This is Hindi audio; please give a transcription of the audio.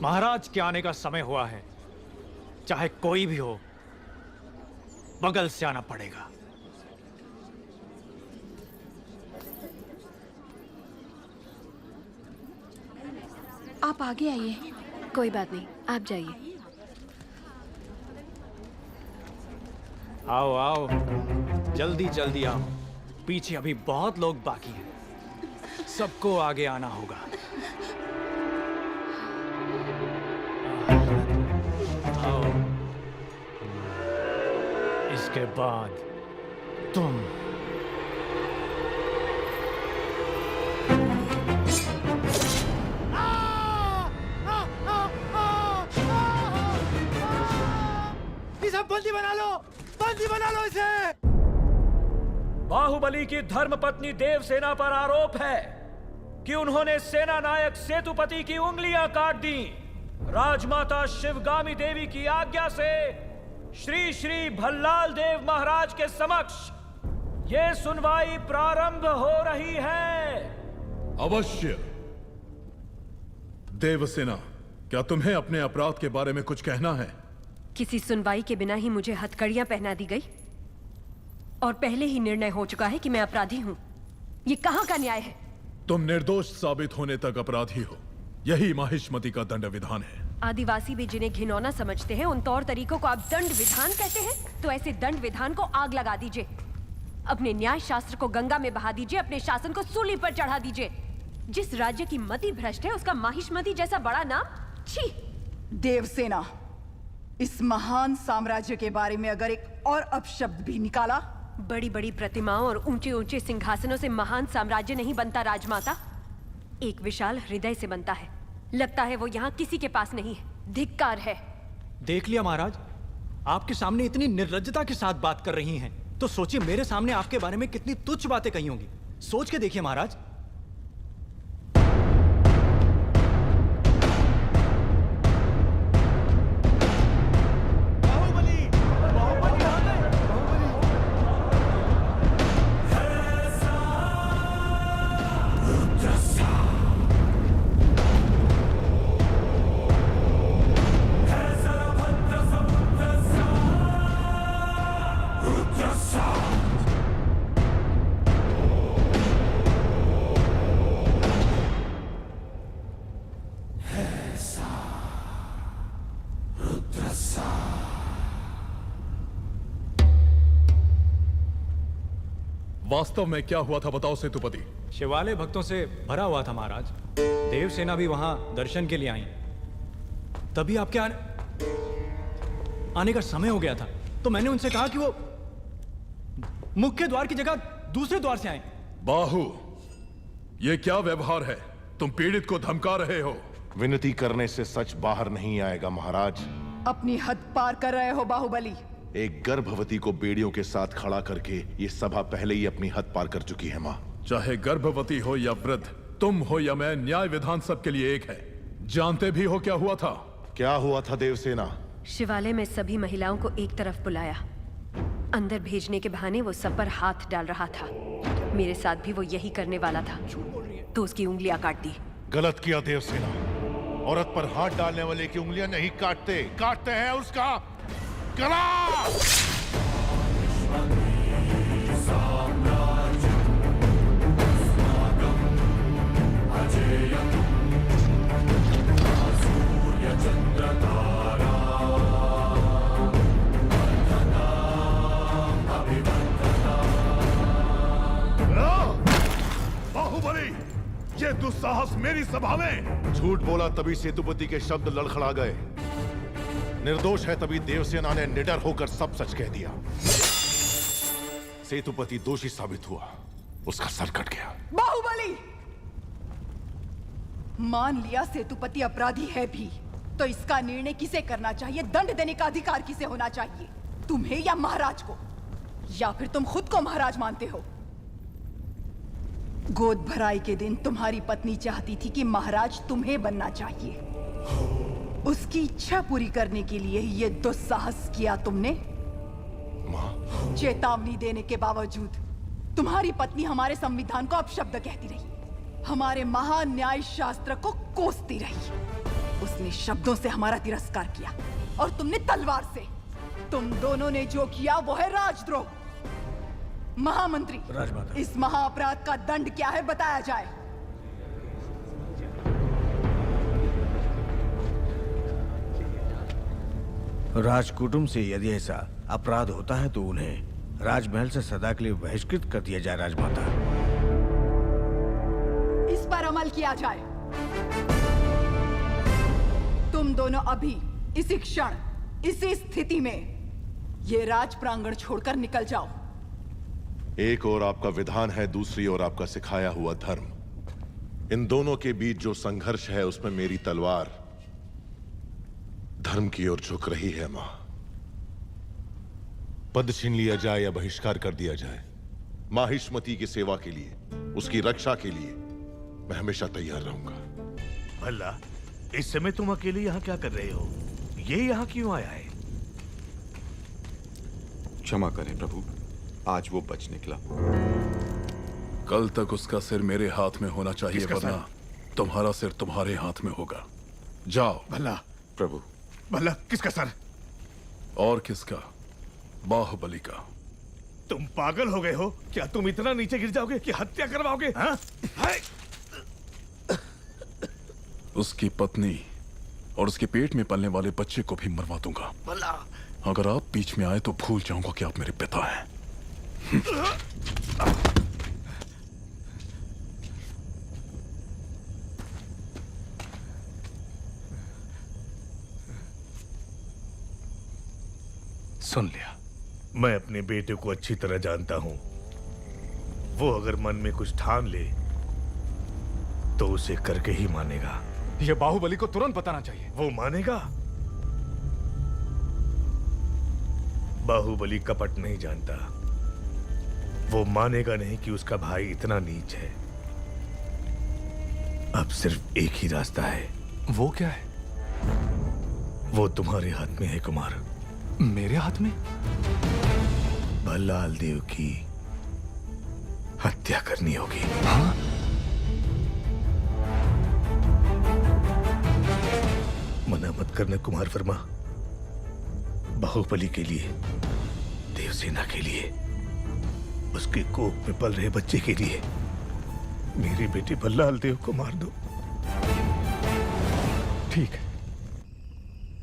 महाराज के आने का समय हुआ है। चाहे कोई भी हो, बगल से आना पड़ेगा। आप आगे आइए। कोई बात नहीं, आप जाइए। आओ आओ, जल्दी जल्दी आओ। पीछे अभी बहुत लोग बाकी हैं। सबको आगे आना होगा। आओ। इसके बाद तुम। इसे बंदी बना लो, बंदी बना लो इसे। बाहुबली की धर्मपत्नी देवसेना पर आरोप है कि उन्होंने सेना नायक सेतुपति की उंगलियां काट दी। राजमाता शिवगामी देवी की आज्ञा से श्री श्री भल्लाल देव महाराज के समक्ष ये सुनवाई प्रारंभ हो रही है। अवश्य। देवसेना, क्या तुम्हें अपने अपराध के बारे में कुछ कहना है? किसी सुनवाई के बिना ही मुझे हथकड़ियां पहना दी गई और पहले ही निर्णय हो चुका है कि मैं अपराधी हूं। ये कहां का न्याय है? तुम निर्दोष साबित होने तक अपराधी हो। यही माहिष्मति का दंड विधान है। आदिवासी भी जिन्हें घिनौना समझते हैं, उन तौर तरीकों को आप दंड विधान कहते हैं? तो ऐसे दंड विधान को आग लगा दीजिए। अपने न्याय शास्त्र को गंगा में बहा दीजिए। अपने शासन को सूली पर चढ़ा दीजिए। जिस राज्य की मति भ्रष्ट है, उसका माहिष्मति जैसा बड़ा नाम? छी! देवसेना, इस महान साम्राज्य के बारे में अगर एक और अपशब्द भी निकाला। बड़ी बड़ी प्रतिमाओं और ऊंचे ऊंचे सिंहासनों से महान साम्राज्य नहीं बनता राजमाता, एक विशाल हृदय से बनता है। लगता है वो यहाँ किसी के पास नहीं है। धिक्कार है। देख लिया महाराज, आपके सामने इतनी निर्लज्जता के साथ बात कर रही हैं, तो सोचिए मेरे सामने आपके बारे में कितनी तुच्छ बातें कही होंगी। सोच के देखिए महाराज। वास्तव में क्या हुआ था बताओ सेतुपति। शिवालय भक्तों से भरा हुआ था महाराज। देवसेना भी वहां दर्शन के लिए आई। तभी आपके आने का समय हो गया था, तो मैंने उनसे कहा कि वो मुख्य द्वार की जगह दूसरे द्वार से आए। बाहु, ये क्या व्यवहार है? तुम पीड़ित को धमका रहे हो। विनती करने से सच बाहर नहीं आएगा महाराज। अपनी हद पार कर रहे हो बाहुबली। एक गर्भवती को बेड़ियों के साथ खड़ा करके ये सभा पहले ही अपनी हद पार कर चुकी है माँ। चाहे गर्भवती हो या वृद्ध, तुम हो या मैं, न्याय विधान सबके लिए एक है। जानते भी हो क्या हुआ था? क्या हुआ था देवसेना? शिवालय में सभी महिलाओं को एक तरफ बुलाया। अंदर भेजने के बहाने वो सब पर हाथ डाल रहा था। मेरे साथ भी वो यही करने वाला था, तो उसकी उंगलियां काट दी। गलत किया देवसेना। औरत पर हाथ डालने वाले की उंगलियां नहीं काटते, काटते हैं उसका गला। बाहुबली, ये दुस्साहस मेरी सभा में। झूठ बोला तभी सेतुपति के शब्द लड़खड़ा गए। निर्दोष है तभी देवसेना ने निडर होकर सब सच कह दिया। सेतुपति दोषी साबित हुआ, उसका सर कट गया। बाहुबली, मान लिया सेतुपति अपराधी है भी, तो इसका निर्णय किसे करना चाहिए, दंड देने का अधिकार किसे होना चाहिए? तुम्हें या महाराज को? या फिर तुम खुद को महाराज मानते हो? गोद भराई के दिन तुम्हारी पत्नी चाहती थी कि महाराज तुम्हें बनना चाहिए। उसकी इच्छा पूरी करने के लिए ये दुस्साहस किया तुमने। माँ, चेतावनी देने के बावजूद तुम्हारी पत्नी हमारे संविधान को अपशब्द कहती रही, हमारे महान न्याय शास्त्र को कोसती रही। उसने शब्दों से हमारा तिरस्कार किया और तुमने तलवार से। तुम दोनों ने जो किया वो है राजद्रोह। महामंत्री, राजमाता। इस महाअपराध का दंड क्या है बताया जाए। राजकुटुंब से यदि ऐसा अपराध होता है तो उन्हें राजमहल से सदा के लिए बहिष्कृत कर दिया जाए। राजमाता, इस पर अमल किया जाए। तुम दोनों अभी इसी क्षण इसी स्थिति में ये राज प्रांगण छोड़कर निकल जाओ। एक ओर आपका विधान है, दूसरी ओर आपका सिखाया हुआ धर्म। इन दोनों के बीच जो संघर्ष है उसमें मेरी तलवार धर्म की ओर झुक रही है। मां, पद छीन लिया जाए या बहिष्कार कर दिया जाए, माहिष्मती की सेवा के लिए, उसकी रक्षा के लिए मैं हमेशा तैयार रहूंगा। भला इस समय तुम अकेले यहाँ क्या कर रहे हो? ये यहाँ क्यों आया है? क्षमा करें प्रभु, आज वो बच निकला। कल तक उसका सिर मेरे हाथ में होना चाहिए, किसका वरना तुम्हारा सिर तुम्हारे हाथ में होगा। जाओ। भला प्रभु, भला किसका सर? और किसका? बाहुबली का। तुम पागल हो गए हो क्या? तुम इतना नीचे गिर जाओगे कि हत्या करवाओगे? हाँ? हाय! उसकी पत्नी और उसके पेट में पलने वाले बच्चे को भी मरवा दूंगा। भला अगर आप बीच में आए तो भूल जाऊंगा कि आप मेरे पिता हैं। सुन लिया। मैं अपने बेटे को अच्छी तरह जानता हूं। वो अगर मन में कुछ ठान ले तो उसे करके ही मानेगा। ये बाहुबली को तुरंत बताना चाहिए। वो मानेगा? बाहुबली कपट नहीं जानता। वो मानेगा नहीं कि उसका भाई इतना नीच है। अब सिर्फ एक ही रास्ता है। वो क्या है? वो तुम्हारे हाथ में है कुमार। मेरे हाथ में? भल्लाल देव की हत्या करनी होगी। हाँ? मना मत करना कुमार वर्मा। बाहुबली के लिए, देवसेना के लिए, उसके कोख में पल रहे बच्चे के लिए मेरे बेटे भल्लाल देव को मार दो। ठीक है।